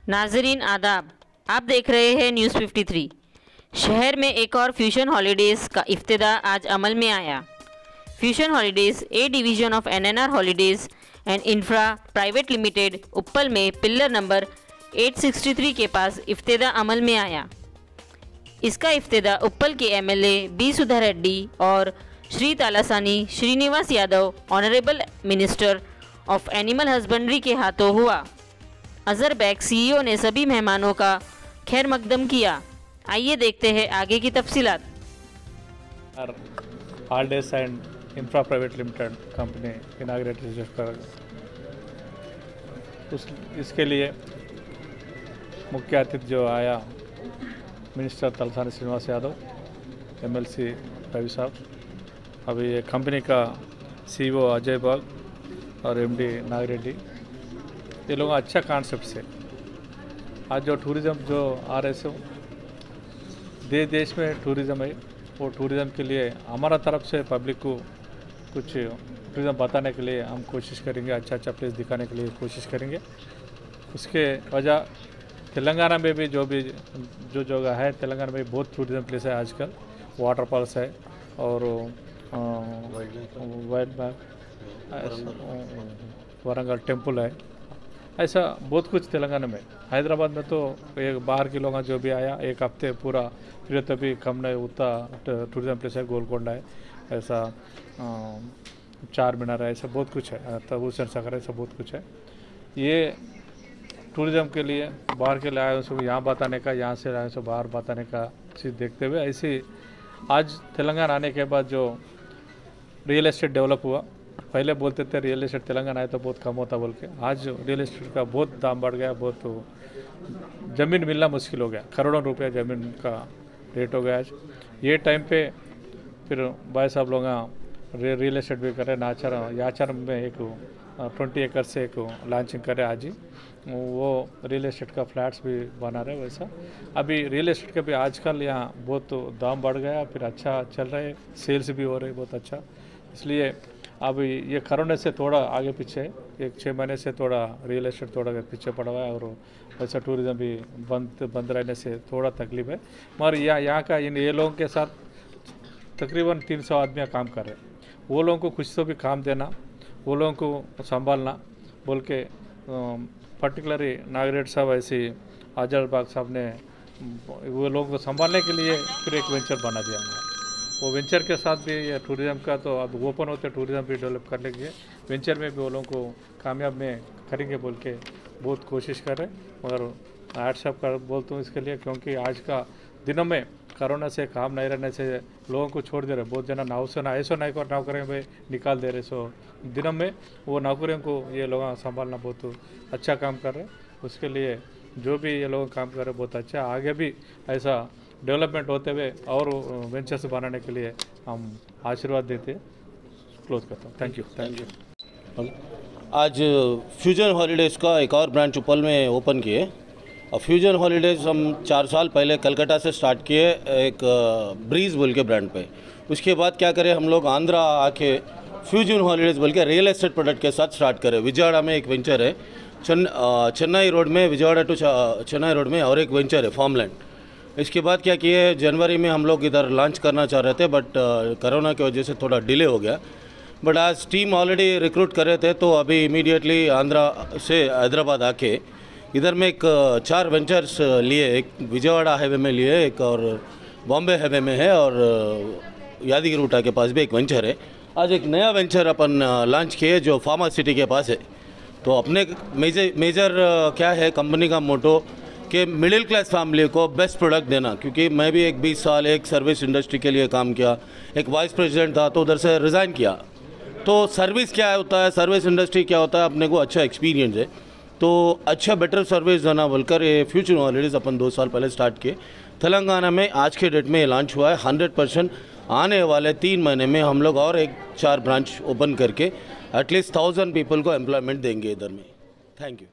नाजरीन आदाब, आप देख रहे हैं न्यूज़ 53। शहर में एक और फ्यूशन हॉलीडेज़ का इफ्तिदा आज अमल में आया। Fusion Holidays a division of NNR Holidays and Infra Private Limited Uppal में पिल्लर नंबर 863 के पास इफ्तिदा अमल में आया। इसका इफ्तिदा उप्पल के एमएलए बी सुधा रेड्डी और Shri Talasani Srinivas Yadav honourable minister of animal husbandry के हाथों हुआ। अजहर बेग सीईओ ने सभी मेहमानों का खैर मकदम किया। आइए देखते हैं आगे की तफसीलात। Holidays and Infra Private Limited company inaugurate कर इसके लिए मुख्य अतिथि जो आया मिनिस्टर तलसानी श्रीनिवास यादव, एमएलसी रवि साहब, अभी ये कंपनी का सीईओ अजय बाग और एमडी नागरेड्डी, ये लोग अच्छा कॉन्सेप्ट से आज जो टूरिज़्म जो आ रहे से देश में टूरिज़्म है, वो टूरिज़्म के लिए हमारा तरफ से पब्लिक को कुछ टूरिज़्म बताने के लिए हम कोशिश करेंगे, अच्छा अच्छा प्लेस दिखाने के लिए कोशिश करेंगे। उसके वजह तेलंगाना में भी जो जगह है, तेलंगाना में बहुत टूरिज़्म प्लेस है आजकल, वाटरफॉल्स है और वाइल्ड बाग, वरंगल टेम्पल है, ऐसा बहुत कुछ तेलंगाना में। हैदराबाद में तो एक बाहर के लोग जो भी आया एक हफ्ते पूरा फिर तभी कम नहीं उतना टूरिज़्म प्लेस है, गोलकोंडा है, ऐसा चार मीनार है, ऐसा बहुत कुछ है, तब हुसैन सागर ऐसा बहुत कुछ है। ये टूरिज़्म के लिए बाहर के लिए आए उसको यहाँ बताने का, यहाँ से आए सो बाहर बताने का चीज़ देखते हुए ऐसे आज तेलंगाना आने के बाद जो रियल एस्टेट डेवलप हुआ, पहले बोलते थे रियल एस्टेट तेलंगाना आए तो बहुत कम होता बोल के, आज रियल एस्टेट का बहुत दाम बढ़ गया, बहुत ज़मीन मिलना मुश्किल हो गया, करोड़ों रुपया ज़मीन का रेट हो गया आज। ये टाइम पे फिर भाई साहब लोग रियल एस्टेट भी कर रहे, याचार में एक 20 एकड़ से एक लॉन्चिंग करे आज ही, वो रियल एस्टेट का फ्लैट्स भी बना रहे। वैसा अभी रियल एस्टेट का भी आजकल यहाँ बहुत दाम बढ़ गया, फिर अच्छा चल रहा है, सेल्स भी हो रही बहुत अच्छा। इसलिए अब ये कोरोना से थोड़ा आगे पीछे, एक 6 महीने से थोड़ा रियल एस्टेट थोड़ा पीछे पड़ा हुआ है और वैसा टूरिज़्म भी बंद रहने से थोड़ा तकलीफ है। मगर यहाँ का ये लोगों के साथ तकरीबन 300 आदमी काम कर रहे हैं, वो लोगों को कुछ तो भी काम देना, वो लोगों को संभालना बोल के पर्टिकुलरली नागरेड साहब ऐसे अजहर बाग साहब ने वो लोगों को संभालने के लिए फिर एक वेंचर बना दिया हमने। वो वेंचर के साथ भी ये टूरिज़्म का तो अब ओपन होते टूरिज़्म भी डेवलप करने के लिए वेंचर में भी वो लोगों को कामयाब में करेंगे बोल के बहुत कोशिश कर रहे हैं। मगर व्हाट्सएप कर बोलता हूँ इसके लिए, क्योंकि आज का दिनों में कोरोना से काम नहीं रहने से लोगों को छोड़ दे रहे, बहुत जना नाव से ना ऐसा नहीं कर नौकरियों में निकाल दे रहे। सो दिनों में वो नौकरियों को ये लोग संभालना बहुत अच्छा काम कर रहे हैं। उसके लिए जो भी ये लोग काम कर रहे बहुत अच्छा, आगे भी ऐसा डेवलपमेंट होते हुए और वेंचर्स बनाने के लिए हम आशीर्वाद देते हैं। क्लोज करता हूँ। Thank you. आज फ्यूजन हॉलीडेज़ का एक और ब्रांच उप्पल में ओपन किए। और फ्यूजन हॉलीडेज़ हम 4 साल पहले कलकत्ता से स्टार्ट किए एक ब्रीज बोल के ब्रांड पे। उसके बाद क्या करें, हम लोग आंध्रा आके फ्यूजन हॉलीडेज़ बोल के रियल एस्टेट प्रोडक्ट के साथ स्टार्ट करें। विजयवाड़ा में एक वेंचर है, चेन्नई रोड में, विजयवाड़ा टू चेन्नई रोड में और एक वेंचर है फार्मलैंड। इसके बाद क्या किए, जनवरी में हम लोग इधर लॉन्च करना चाह रहे थे, बट कोरोना की वजह से थोड़ा डिले हो गया। बट आज टीम ऑलरेडी रिक्रूट कर रहे थे, तो अभी इमीडिएटली आंध्रा से हैदराबाद आके इधर में एक 4 वेंचर्स लिए, एक विजयवाड़ा हाईवे में लिए, एक और बॉम्बे हाईवे में है, और यादगिरी के पास भी एक वेंचर है। आज एक नया वेंचर अपन लॉन्च किए जो फार्मा सिटी के पास है। तो अपने मेजर क्या है कंपनी का मोटो कि मिडिल क्लास फैमिली को बेस्ट प्रोडक्ट देना, क्योंकि मैं भी एक 20 साल एक सर्विस इंडस्ट्री के लिए काम किया, एक वाइस प्रेसिडेंट था तो उधर से रिज़ाइन किया। तो सर्विस क्या होता है, सर्विस इंडस्ट्री क्या होता है, अपने को अच्छा एक्सपीरियंस है, तो अच्छा बेटर सर्विस देना बोलकर ये फ्यूचर हॉलीडेज़ अपन 2 साल पहले स्टार्ट किए। तेलंगाना में आज के डेट में ये लॉन्च हुआ है। 100% आने वाले 3 महीने में हम लोग और एक 4 ब्रांच ओपन करके एटलीस्ट 1000 पीपल को एम्प्लॉयमेंट देंगे इधर में। Thank you.